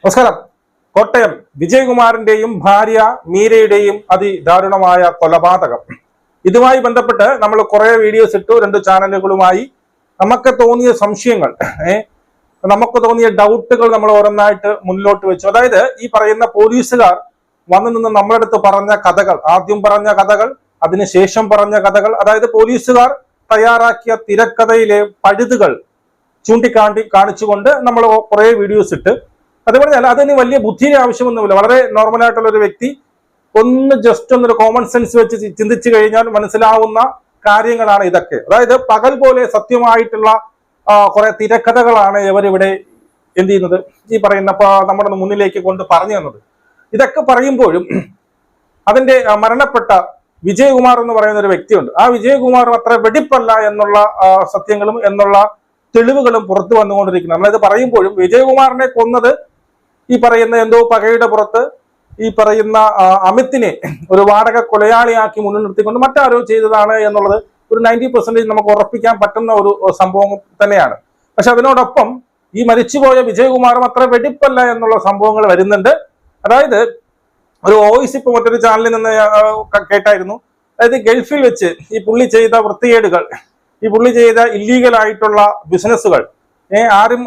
നമസ്കാരം. കോട്ടയം വിജയകുമാറിന്റെയും ഭാര്യ മീരയുടെയും അതിദാരുണമായ കൊലപാതകം. ഇതുമായി ബന്ധപ്പെട്ട് നമ്മൾ കുറെ വീഡിയോസ് ഇട്ടു. 2 ചാനലുകളുമായി നമുക്ക് തോന്നിയ സംശയങ്ങൾ, നമുക്ക് തോന്നിയ ഡൗട്ടുകൾ നമ്മൾ ഓരോന്നായിട്ട് മുന്നിലോട്ട് വെച്ചു. അതായത് ഈ പറയുന്ന പോലീസുകാർ വന്നു നിന്ന് നമ്മളടുത്ത് പറഞ്ഞ കഥകൾ, ആദ്യം പറഞ്ഞ കഥകൾ, അതിനുശേഷം പറഞ്ഞ കഥകൾ, അതായത് പോലീസുകാർ തയ്യാറാക്കിയ തിരക്കഥയിലെ പഴുതുകൾ കാണിച്ചുകൊണ്ട് നമ്മൾ കുറെ വീഡിയോസ് ഇട്ട്. അത് പറഞ്ഞാൽ അതിന് വലിയ ബുദ്ധിയുടെ ആവശ്യമൊന്നുമില്ല. വളരെ നോർമൽ ആയിട്ടുള്ള ഒരു വ്യക്തി ജസ്റ്റ് ഒന്നൊരു കോമൺ സെൻസ് വെച്ച് ചിന്തിച്ചു കഴിഞ്ഞാൽ മനസ്സിലാവുന്ന കാര്യങ്ങളാണ് ഇതൊക്കെ. അതായത് പകൽ പോലെ സത്യമായിട്ടുള്ള കുറെ തിരക്കഥകളാണ് ഇവരിവിടെ എന്ത് ചെയ്യുന്നത്, ഈ പറയുന്ന നമ്മുടെ മുന്നിലേക്ക് കൊണ്ട് പറഞ്ഞു തന്നത്. ഇതൊക്കെ പറയുമ്പോഴും അതിന്റെ മരണപ്പെട്ട വിജയകുമാർ എന്ന് പറയുന്ന ഒരു വ്യക്തിയുണ്ട്. ആ വിജയകുമാർ അത്ര വെടിപ്പല്ല എന്നുള്ള സത്യങ്ങളും എന്നുള്ള തെളിവുകളും പുറത്തു വന്നുകൊണ്ടിരിക്കുന്നു. നമ്മളിത് പറയുമ്പോഴും വിജയകുമാറിനെ കൊന്നത് ഈ പറയുന്ന എന്തോ പകയുടെ പുറത്ത് ഈ പറയുന്ന അമിത്തിനെ ഒരു വാടക കൊലയാളിയാക്കി മുന്നിൽ നിർത്തിക്കൊണ്ട് മറ്റാരോ ചെയ്തതാണ് എന്നുള്ളത് ഒരു 90% നമുക്ക് ഉറപ്പിക്കാൻ പറ്റുന്ന ഒരു സംഭവം തന്നെയാണ്. പക്ഷെ അതിനോടൊപ്പം ഈ മരിച്ചുപോയ വിജയകുമാറും അത്ര വെടിപ്പല്ല എന്നുള്ള സംഭവങ്ങൾ വരുന്നുണ്ട്. അതായത് ഒരു വോയിസ് ഇപ്പൊ മറ്റൊരു ചാനലിൽ നിന്ന് കേട്ടായിരുന്നു. അതായത് ഗൾഫിൽ വെച്ച് ഈ പുള്ളി ചെയ്ത വൃത്തികേടുകൾ, ഈ പുള്ളി ചെയ്ത ഇല്ലീഗൽ ആയിട്ടുള്ള ബിസിനസ്സുകൾ, ആരും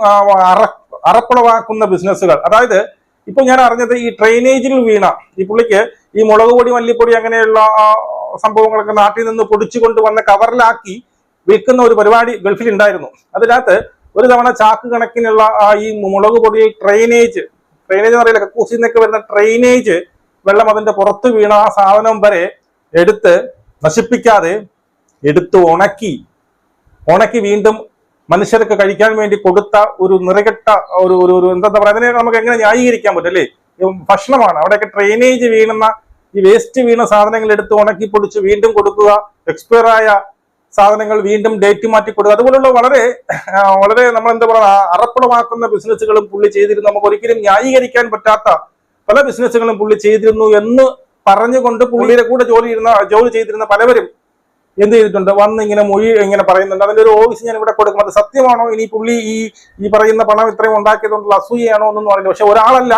അറപ്പുളവാക്കുന്ന ബിസിനസ്സുകൾ. അതായത് ഇപ്പൊ ഞാൻ അറിഞ്ഞത് ഈ ട്രെയിനേജിൽ വീണ ഈ പുള്ളിക്ക് ഈ മുളക് പൊടി, മല്ലിപ്പൊടി അങ്ങനെയുള്ള സംഭവങ്ങളൊക്കെ നാട്ടിൽ നിന്ന് പൊടിച്ചുകൊണ്ട് വന്ന കവറിലാക്കി വിൽക്കുന്ന ഒരു പരിപാടി ഗൾഫിൽ ഉണ്ടായിരുന്നു. അതിനകത്ത് ഒരു തവണ ചാക്ക് കണക്കിനുള്ള ഈ മുളക് പൊടി ട്രെയിനേജ് എന്ന് പറയില്ല, കക്കൂസിൽ നിന്നൊക്കെ വരുന്ന ട്രെയിനേജ് വെള്ളം അതിന്റെ പുറത്ത് വീണ ആ സാധനം വരെ എടുത്ത് നശിപ്പിക്കാതെ എടുത്ത് ഉണക്കി വീണ്ടും മനുഷ്യർക്ക് കഴിക്കാൻ വേണ്ടി കൊടുത്ത ഒരു നിറകെട്ട ഒരു എന്താ പറയുക, അതിനെ നമുക്ക് എങ്ങനെ ന്യായീകരിക്കാൻ പറ്റും അല്ലേ? ഭക്ഷണമാണ്. അവിടെയൊക്കെ ട്രെയിനേജ് വീണുന്ന ഈ വേസ്റ്റ് വീണ സാധനങ്ങൾ എടുത്ത് ഉണക്കി പൊടിച്ച് വീണ്ടും കൊടുക്കുക, എക്സ്പയർ ആയ സാധനങ്ങൾ വീണ്ടും ഡേറ്റ് മാറ്റി കൊടുക്കുക, അതുപോലുള്ള വളരെ വളരെ നമ്മൾ എന്താ പറയുക അറപ്പുളമാക്കുന്ന ബിസിനസ്സുകളും പുള്ളി ചെയ്തിരുന്നു. നമുക്ക് ഒരിക്കലും ന്യായീകരിക്കാൻ പറ്റാത്ത പല ബിസിനസ്സുകളും പുള്ളി ചെയ്തിരുന്നു എന്ന് പറഞ്ഞുകൊണ്ട് പുള്ളിയുടെ കൂടെ ജോലി ചെയ്തിരുന്ന പലവരും എന്ത് ചെയ്തിട്ടുണ്ട്, വന്ന് ഇങ്ങനെ മൊഴി ഇങ്ങനെ പറയുന്നുണ്ട്. അതിന്റെ ഒരു വോയിസ് ഞാൻ ഇവിടെ കൊടുക്കും. അത് സത്യമാണോ, ഇനി പുള്ളി ഈ പറയുന്ന പണം ഇത്രയും ഉണ്ടാക്കിയതുകൊണ്ടുള്ള അസൂയാണോ എന്നൊന്നും അറിയില്ല. പക്ഷെ ഒരാളല്ല,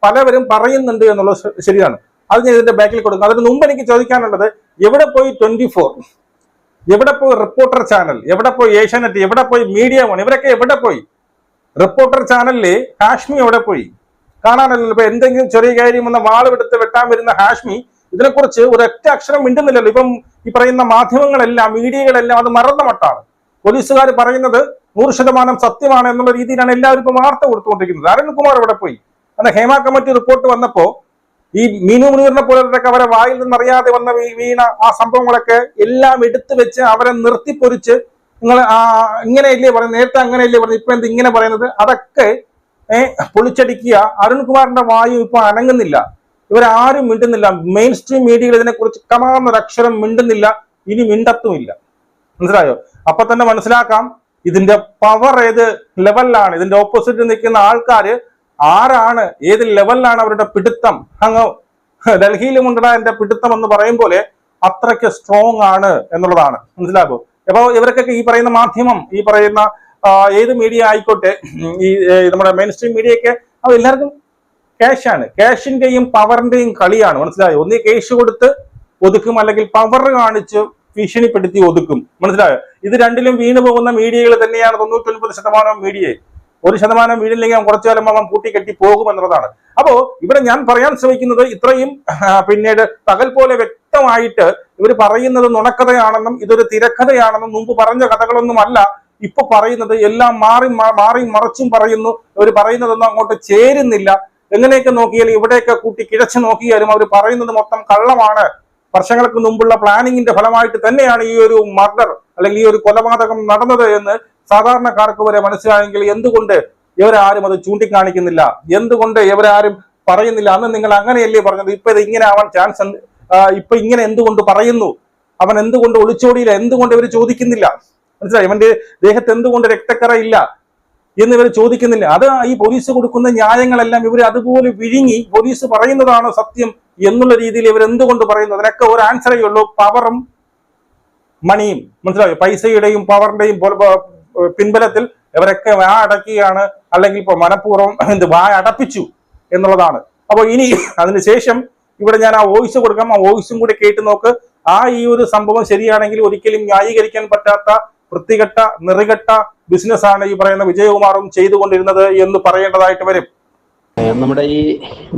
പലവരും പറയുന്നുണ്ട് എന്നുള്ളത് ശരിയാണ്. അത് ഞാൻ ഇതിന്റെ ബാക്കിൽ കൊടുക്കും. അതിന് മുമ്പ് എനിക്ക് ചോദിക്കാനുള്ളത്, എവിടെ പോയി 24, എവിടെ പോയി റിപ്പോർട്ടർ ചാനൽ, എവിടെ പോയി ഏഷ്യാനെറ്റ്, എവിടെ പോയി മീഡിയ വൺ, ഇവരൊക്കെ എവിടെ പോയി? റിപ്പോർട്ടർ ചാനലില് ഹാഷ്മി എവിടെ പോയി? കാണാനല്ലോ. ഇപ്പൊ എന്തെങ്കിലും ചെറിയ കാര്യം വന്ന വാളെടുത്ത് വെട്ടാൻ വരുന്ന ഹാഷ്മി ഇതിനെക്കുറിച്ച് ഒരൊറ്റ അക്ഷരം മിണ്ടുന്നില്ലല്ലോ. ഇപ്പം ഈ പറയുന്ന മാധ്യമങ്ങളെല്ലാം, മീഡിയകളെല്ലാം അത് മറന്ന മട്ടാണ്. പോലീസുകാർ പറയുന്നത് 100% സത്യമാണ് എന്നുള്ള രീതിയിലാണ് എല്ലാവരും ഇപ്പൊ വാർത്ത കൊടുത്തുകൊണ്ടിരിക്കുന്നത്. അരുൺകുമാർ എവിടെ പോയി? അന്ന് ഹേമ കമ്മിറ്റി റിപ്പോർട്ട് വന്നപ്പോ ഈ മീനു മുനീറിനെ പോലൊക്കെ അവരെ വായിൽ നിന്നറിയാതെ വന്ന വീണ ആ സംഭവങ്ങളൊക്കെ എല്ലാം എടുത്തു വെച്ച് അവരെ നിർത്തിപ്പൊരിച്ച് നിങ്ങൾ ഇങ്ങനെയല്ലേ പറയുന്നത്, നേരത്തെ അങ്ങനെയല്ലേ പറയുന്നത്, ഇപ്പൊ എന്ത് ഇങ്ങനെ പറയുന്നത്, അതൊക്കെ പൊളിച്ചടിക്കുക. അരുൺകുമാറിന്റെ വായു ഇപ്പൊ അനങ്ങുന്നില്ല. ഇവരാരും മിണ്ടുന്നില്ല. മെയിൻ സ്ട്രീം മീഡിയകൾ ഇതിനെക്കുറിച്ച് കമാന്നൊരക്ഷരം മിണ്ടുന്നില്ല, ഇനി മിണ്ടത്തുമില്ല. മനസ്സിലായോ? അപ്പൊ തന്നെ മനസ്സിലാക്കാം ഇതിന്റെ പവർ ഏത് ലെവലിലാണ്. ഇതിന്റെ ഓപ്പോസിറ്റ് നിൽക്കുന്ന ആൾക്കാര് ആരാണ്, ഏത് ലെവലിലാണ് അവരുടെ പിടുത്തം. അങ്ങ് ഡൽഹിയിലും ഉണ്ടടാ എന്റെ പിടുത്തം എന്ന് പറയും പോലെ അത്രയ്ക്ക് സ്ട്രോങ് ആണ് എന്നുള്ളതാണ്. മനസ്സിലാക്കോ? അപ്പൊ ഇവർക്കൊക്കെ ഈ പറയുന്ന മാധ്യമം, ഈ പറയുന്ന ഏത് മീഡിയ ആയിക്കോട്ടെ, ഈ നമ്മുടെ മെയിൻ സ്ട്രീം മീഡിയയൊക്കെ അത് എല്ലാവർക്കും ക്യാഷാണ്. ക്യാഷിന്റെയും പവറിന്റെയും കളിയാണ്. മനസ്സിലായോ? ഒന്നീ ക്യാഷ് കൊടുത്ത് ഒതുക്കും, അല്ലെങ്കിൽ പവർ കാണിച്ച് ഭീഷണിപ്പെടുത്തി ഒതുക്കും. മനസ്സിലായോ? ഇത് രണ്ടിലും വീണു പോകുന്ന മീഡിയകൾ തന്നെയാണ് 99% മീഡിയയെ. 1% വീണില്ലെങ്കിൽ കുറച്ചു കാലം അവൻ പൂട്ടിക്കെട്ടി പോകും എന്നുള്ളതാണ്. അപ്പോ ഇവിടെ ഞാൻ പറയാൻ ശ്രമിക്കുന്നത്, ഇത്രയും പിന്നീട് പകൽ പോലെ വ്യക്തമായിട്ട് ഇവർ പറയുന്നത് നുണക്കഥയാണെന്നും ഇതൊരു തിരക്കഥയാണെന്നും മുമ്പ് പറഞ്ഞ കഥകളൊന്നുമല്ല ഇപ്പൊ പറയുന്നത്. എല്ലാം മാറി മറിച്ചും പറയുന്നു. ഇവർ പറയുന്നതൊന്നും അങ്ങോട്ട് ചേരുന്നില്ല. എങ്ങനെയൊക്കെ നോക്കിയാലും, ഇവിടെയൊക്കെ കൂട്ടി കിഴച്ച് നോക്കിയാലും അവർ പറയുന്നത് മൊത്തം കള്ളമാണ്. വർഷങ്ങൾക്ക് മുമ്പുള്ള പ്ലാനിങ്ങിന്റെ ഫലമായിട്ട് തന്നെയാണ് ഈ ഒരു മർഡർ അല്ലെങ്കിൽ ഈ ഒരു കൊലപാതകം നടന്നത് എന്ന് സാധാരണക്കാർക്ക് വരെ മനസ്സിലായെങ്കിൽ എന്തുകൊണ്ട് ഇവരാരും അത് ചൂണ്ടിക്കാണിക്കുന്നില്ല? എന്തുകൊണ്ട് ഇവരാരും പറയുന്നില്ല? അന്ന് നിങ്ങൾ അങ്ങനെയല്ലേ പറഞ്ഞത്, ഇപ്പൊ ഇത് ഇങ്ങനെ ആവാൻ ചാൻസ് ഉണ്ട്, ഇപ്പൊ ഇങ്ങനെ എന്തുകൊണ്ട് പറയുന്നു, അവൻ എന്തുകൊണ്ട് ഒളിച്ചോടിയില്ല, എന്തുകൊണ്ട് ഇവർ ചോദിക്കുന്നില്ല? മനസ്സിലായി? ഇവന്റെ ദേഹത്ത് എന്തുകൊണ്ട് രക്തക്കറ ഇല്ല എന്ന് ഇവർ ചോദിക്കുന്നില്ല. അത് ഈ പോലീസ് കൊടുക്കുന്ന ന്യായങ്ങളെല്ലാം ഇവർ അതുപോലെ വിഴുങ്ങി പോലീസ് പറയുന്നതാണ് സത്യം എന്നുള്ള രീതിയിൽ ഇവർ എന്തുകൊണ്ട് പറയുന്നു? അതിനൊക്കെ ഒരു ആൻസറേ ഉള്ളൂ, പവറും മണിയും. മനസ്സിലായോ? പൈസയുടെയും പവറിന്റെയും പിൻബലത്തിൽ ഇവരൊക്കെ വായ അടക്കുകയാണ്, അല്ലെങ്കിൽ ഇപ്പൊ മനഃപൂർവ്വം വായ അടപ്പിച്ചു എന്നുള്ളതാണ്. അപ്പോൾ ഇനി അതിനുശേഷം ഇവിടെ ഞാൻ ആ വോയിസ് കൊടുക്കാം, ആ വോയിസും കൂടി കേട്ട് നോക്ക്. ഈ ഒരു സംഭവം ശരിയാണെങ്കിൽ ഒരിക്കലും ന്യായീകരിക്കാൻ പറ്റാത്ത വൃത്തികെട്ട നെറികെട്ട ബിസിനസ്സാണ് ഈ പറയുന്ന വിജയകുമാറും ചെയ്തുകൊണ്ടിരുന്നത് എന്ന് പറയേണ്ടതായിട്ട് വരും. നമ്മുടെ ഈ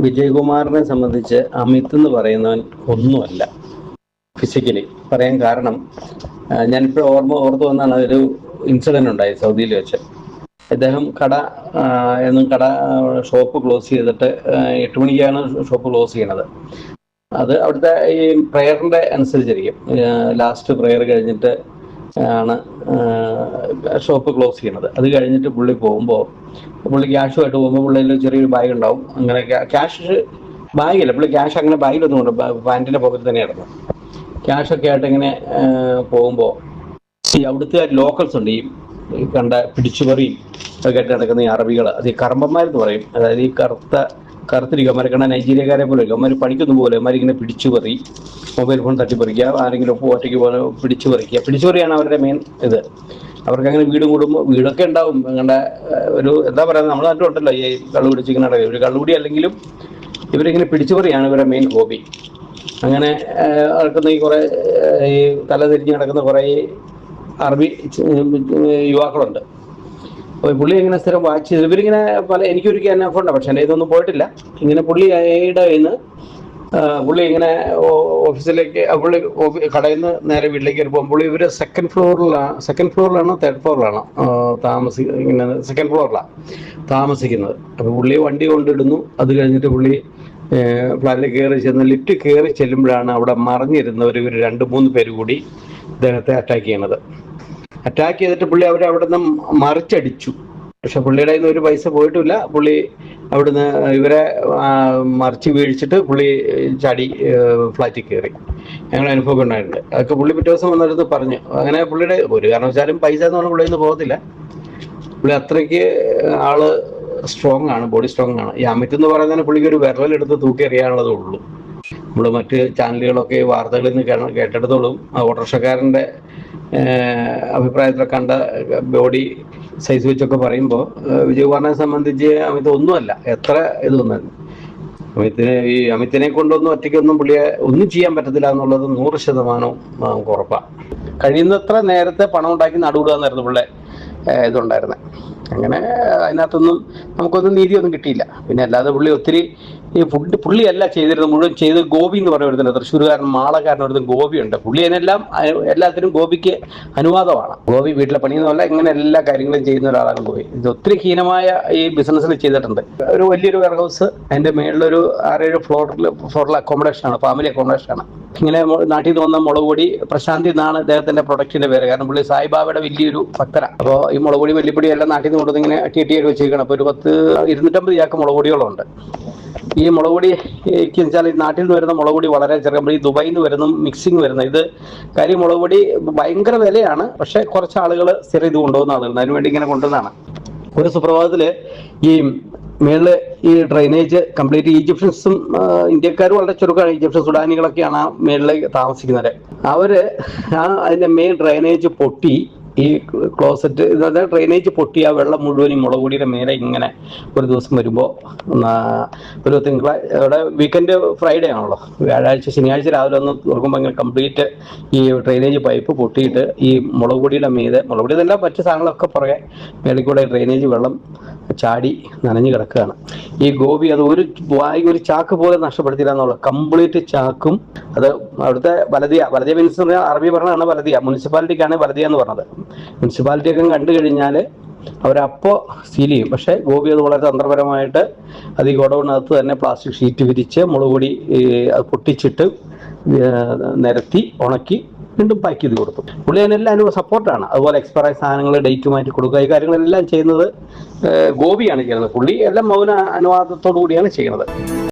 വിജയകുമാറിനെ സംബന്ധിച്ച് അമിത് എന്ന് പറയുന്നവൻ ഒന്നുമല്ല ഫിസിക്കലി പറയാൻ കാരണം. ഞാനിപ്പോൾ ഓർത്തു വന്നാണ് ഒരു ഇൻസിഡന്റ് ഉണ്ടായി സൗദിയിൽ വെച്ച്. അദ്ദേഹം ഷോപ്പ് ക്ലോസ് ചെയ്തിട്ട് 8 മണിക്കാണ് ഷോപ്പ് ക്ലോസ് ചെയ്യണത്. അത് അവിടുത്തെ ഈ പ്രെയറിന്റെ അനുസരിച്ചിരിക്കും. ലാസ്റ്റ് പ്രെയർ കഴിഞ്ഞിട്ട് ആണ് ഷോപ്പ് ക്ലോസ് ചെയ്യണത്. അത് കഴിഞ്ഞിട്ട് പുള്ളി ക്യാഷുമായിട്ട് പോകുമ്പോൾ പുള്ളിയിൽ ചെറിയൊരു ബാഗ് ഉണ്ടാവും. അങ്ങനെ ക്യാഷ് ബാഗില്ല, പുള്ളി ക്യാഷ് അങ്ങനെ ബാഗിലൊന്നും കൊണ്ട് പാൻറ്റിന്റെ പോക്കറ്റിൽ തന്നെ കിടന്നു. ക്യാഷൊക്കെ ആയിട്ട് ഇങ്ങനെ പോകുമ്പോൾ ഈ അവിടുത്തെ ലോക്കൽസ് ഉണ്ട്, ഈ കണ്ട പിടിച്ചുപറിയും ഒക്കെ ആയിട്ട് നടക്കുന്ന ഈ അറബികൾ, അത് ഈ കറമ്പന്മാരെന്ന് പറയും. അതായത് ഈ കറുത്തിരിക്കും അമ്മമാരെ കണ്ട നൈജീരിയക്കാരെ പോലെ അമ്മമാർ പഠിക്കൊന്നും പോലെ അമ്മമാരിങ്ങനെ പിടിച്ചുപറി, മൊബൈൽ ഫോൺ തട്ടിപ്പറിക്കുക, ആരെങ്കിലും ഒറ്റയ്ക്ക് പോലെ പിടിച്ചുപറിയാണ് അവരുടെ മെയിൻ ഇത്. അവർക്ക് അങ്ങനെ വീടൊക്കെ ഉണ്ടാവും. അങ്ങനെ ഒരു എന്താ പറയുക, നമ്മൾ നാട്ടിലുണ്ടല്ലോ ഈ കള്ളു പിടിച്ചിങ്ങനെ നടക്കുക. ഒരു കള്ളുകൂടി അല്ലെങ്കിലും ഇവരിങ്ങനെ പിടിച്ചുപറിയാണ് ഇവരുടെ മെയിൻ ഹോബി. അങ്ങനെ നടക്കുന്ന ഈ തല തിരിഞ്ഞ് നടക്കുന്ന കുറേ അറബി യുവാക്കളുണ്ട്. അപ്പോൾ പുള്ളി ഇങ്ങനെ സ്ഥിരം വാച്ച് ചെയ്ത് ഇവരിങ്ങനെ എനിക്കൊരിക്കൽ എന്നെ ഉണ്ട്, പക്ഷെ എൻ്റെ ഇതൊന്നും പോയിട്ടില്ല. ഇങ്ങനെ പുള്ളിയുടെ കയ്യിൽ പുള്ളി ഇങ്ങനെ ഓഫീസിലേക്ക് കടയിൽ നിന്ന് നേരെ വീട്ടിലേക്ക് വരുമ്പോൾ പുള്ളി ഇവർ സെക്കൻഡ് ഫ്ലോറിലാണോ തേർഡ് ഫ്ലോറിലാണോ സെക്കൻഡ് ഫ്ലോറിലാണ് താമസിക്കുന്നത്. അപ്പോൾ പുള്ളി വണ്ടി കൊണ്ടിടുന്നു. അത് കഴിഞ്ഞിട്ട് പുള്ളി ഫ്ലാറ്റിൽ കയറി ചെന്ന് ലിഫ്റ്റ് കയറി ചെല്ലുമ്പോഴാണ് അവിടെ മറിഞ്ഞിരുന്നവർ 2-3 പേര് കൂടി അദ്ദേഹത്തെ അറ്റാക്ക് ചെയ്തിട്ട് പുള്ളി അവിടെ നിന്ന് മറിച്ചടിച്ചു. പക്ഷെ പുള്ളിയുടെ കയ്യിൽ നിന്ന് ഒരു പൈസ പോയിട്ടില്ല. പുള്ളി അവിടുന്ന് ഇവരെ മറിച്ച് വീഴ്ചിട്ട് പുള്ളി ചാടി ഫ്ലാറ്റിൽ കയറി. ഞങ്ങൾ അനുഭവം ഉണ്ടായിട്ടുണ്ട്. അതൊക്കെ പുള്ളി പിറ്റേ ദിവസം വന്നിടത്ത് പറഞ്ഞു. അങ്ങനെ പുള്ളിയുടെ ഒരു കാരണവശാലും പൈസ എന്ന് പറഞ്ഞാൽ പുള്ളിയിൽ നിന്ന് പോകത്തില്ല. പുള്ളി അത്രയ്ക്ക് ആള് സ്ട്രോങ് ആണ്, ബോഡി സ്ട്രോങ് ആണ്. ഈ അമിത് എന്ന് പറയുന്നതിന് പുള്ളിക്ക് ഒരു വിരലെടുത്ത് തൂക്കി എറിയാനുള്ളതേ ഉള്ളൂ. നമ്മൾ മറ്റ് ചാനലുകളൊക്കെ വാർത്തകളിൽ നിന്ന് കേട്ടെടുത്തോളും ഓട്ടോറിക്ഷക്കാരൻ്റെ അഭിപ്രായത്തിൽ കണ്ട ബോഡി സൈസ് വെച്ചൊക്കെ പറയുമ്പോൾ വിജയകുമാറിനെ സംബന്ധിച്ച് അമിത് ഒന്നുമല്ല, എത്ര ഇതൊന്നും അമിത്തിനെ കൊണ്ടൊന്നും ഒറ്റയ്ക്കൊന്നും പുള്ളിയെ ഒന്നും ചെയ്യാൻ പറ്റത്തില്ല എന്നുള്ളത് 100% ഉറപ്പാണ്. കഴിയുന്നത്ര നേരത്തെ പണം ഉണ്ടാക്കി നടുവിടുക എന്നായിരുന്നു പുള്ളി ഇതുണ്ടായിരുന്നത്. അങ്ങനെ അതിനകത്തൊന്നും നമുക്കൊന്നും നീതിയൊന്നും കിട്ടിയില്ല. പിന്നെ അല്ലാതെ പുള്ളി ഒത്തിരി ഈ പുള്ളിയല്ല ചെയ്തിരുന്നത്, മുഴുവൻ ചെയ്ത് ഗോപി എന്ന് പറയുന്നത് തൃശ്ശൂർകാരൻ മാളക്കാരൻ ഒരുത്തൻ ഗോപിയുണ്ട്. പുള്ളി എല്ലാത്തിനും ഗോപിക്ക് അനുവാദമാണ്. ഗോപി വീട്ടിലെ പണിയൊന്നുമല്ല, ഇങ്ങനെ എല്ലാ കാര്യങ്ങളും ചെയ്യുന്ന ഒരാളാണ് ഗോപി. ഇത് ഒത്തിരി ഹീനമായ ഈ ബിസിനസ്സിൽ ചെയ്തിട്ടുണ്ട്. ഒരു വലിയൊരു വെയർ ഹൗസ്, അതിന്റെ മേളിലൊരു 6-7 ഫ്ലോറിൽ അക്കോമഡേഷനാണ്, ഫാമിലി അക്കോമഡേഷനാണ്. ഇങ്ങനെ നാട്ടിൽ നിന്ന് വന്ന മുളക് പൊടി പ്രശാന്തി എന്നാണ് അദ്ദേഹത്തിന്റെ പ്രൊഡക്റ്റിന്റെ പേര്. കാരണം പുള്ളി സായിബാബയുടെ വലിയൊരു ഭക്തരാണ്. അപ്പോൾ ഈ മുളക് പൊടി വലിപ്പൊടി എല്ലാം നാട്ടിൽ നിന്ന് കൊണ്ടുവന്ന് ഇങ്ങനെ ടി വെച്ചിരിക്കണം. അപ്പോൾ ഒരു 250 ചാക്ക് മുളക് പൊടികളുണ്ട്. ഈ മുളക് പൊടിക്ക് വെച്ചാൽ ഈ നാട്ടിൽ നിന്ന് വരുന്ന മുളക് പൊടി വളരെ ചെറിയ, ഈ ദുബായിൽ നിന്ന് വരുന്ന മിക്സിങ് വരുന്ന ഇത് കാര്യം മുളക് പൊടി ഭയങ്കര വിലയാണ്. പക്ഷെ കുറച്ച് ആളുകൾ സ്ഥിരം ഇത് കൊണ്ടുപോകുന്ന ആളുകൾ അതിനുവേണ്ടി ഇങ്ങനെ കൊണ്ടുവന്നതാണ്. ഒരു സുപ്രഭാതത്തിൽ ഈ മേളില് ഈ ഡ്രൈനേജ് കംപ്ലീറ്റ് ഈജിപ്ഷ്യൻസും ഇന്ത്യക്കാരും വളരെ ചുരുക്കമാണ്. ഈജിപ്ഷ്യൻ സുഡാനികളൊക്കെയാണ് ആ മേളിലേക്ക് താമസിക്കുന്നത്. അതിന്റെ മെയിൻ ഡ്രൈനേജ് പൊട്ടി, ഈ ക്ലോസറ്റ് ഡ്രെയിനേജ് പൊട്ടി ആ വെള്ളം മുഴുവൻ ഈ മുളക് പൊടിയുടെ മേലെ ഇങ്ങനെ ഒരു ദിവസം വരുമ്പോൾ ഒരു അവിടെ വീക്കെൻഡ് ഫ്രൈഡേ ആണല്ലോ, ശനിയാഴ്ച രാവിലെ ഒന്ന് തുറക്കുമ്പോൾ ഇങ്ങനെ കംപ്ലീറ്റ് ഈ ഡ്രെയിനേജ് പൈപ്പ് പൊട്ടിയിട്ട് ഈ മുളക് പൊടിയുടെ മുളക് പൊടി ഇതെല്ലാം മറ്റു സാധനങ്ങളൊക്കെ പുറകെ മേളിൽ കൂടെ ഡ്രെയിനേജ് വെള്ളം ചാടി നനഞ്ഞു കിടക്കുകയാണ്. ഈ ഗോപി അത് ഒരു ചാക്ക് പോലെ നഷ്ടപ്പെടുത്തില്ല എന്നുള്ളത്. കംപ്ലീറ്റ് ചാക്കും അത് അവിടുത്തെ വലതിയ മീൻസ് പറഞ്ഞാൽ അറബി പറഞ്ഞാണ് വലതിയ, മുനിസിപ്പാലിറ്റിക്കാണ് വലതിയ എന്ന് പറഞ്ഞത്. മുനിസിപ്പാലിറ്റിയൊക്കെ കണ്ടു കഴിഞ്ഞാൽ അവരപ്പോൾ സീൽ ചെയ്യും. പക്ഷേ ഗോപി അത് വളരെ തന്ത്രപരമായിട്ട് അത് ഈ ഗോഡൌണിനകത്ത് തന്നെ പ്ലാസ്റ്റിക് ഷീറ്റ് വിരിച്ച് മുളക് പൊടി അത് പൊട്ടിച്ചിട്ട് നിരത്തി ഉണക്കി വീണ്ടും പാക്ക് ചെയ്ത് കൊടുത്തു. പുള്ളി അതിനെല്ലാം സപ്പോർട്ടാണ്. അതുപോലെ എക്സ്പയറായ സാധനങ്ങൾ ഡേറ്റ് മാറ്റി കൊടുക്കുക, ഈ കാര്യങ്ങളെല്ലാം ചെയ്യുന്നത് ഗോപിയാണ് ചെയ്യുന്നത്. പുള്ളി എല്ലാം മൗന അനുവാദത്തോടു കൂടിയാണ് ചെയ്യുന്നത്.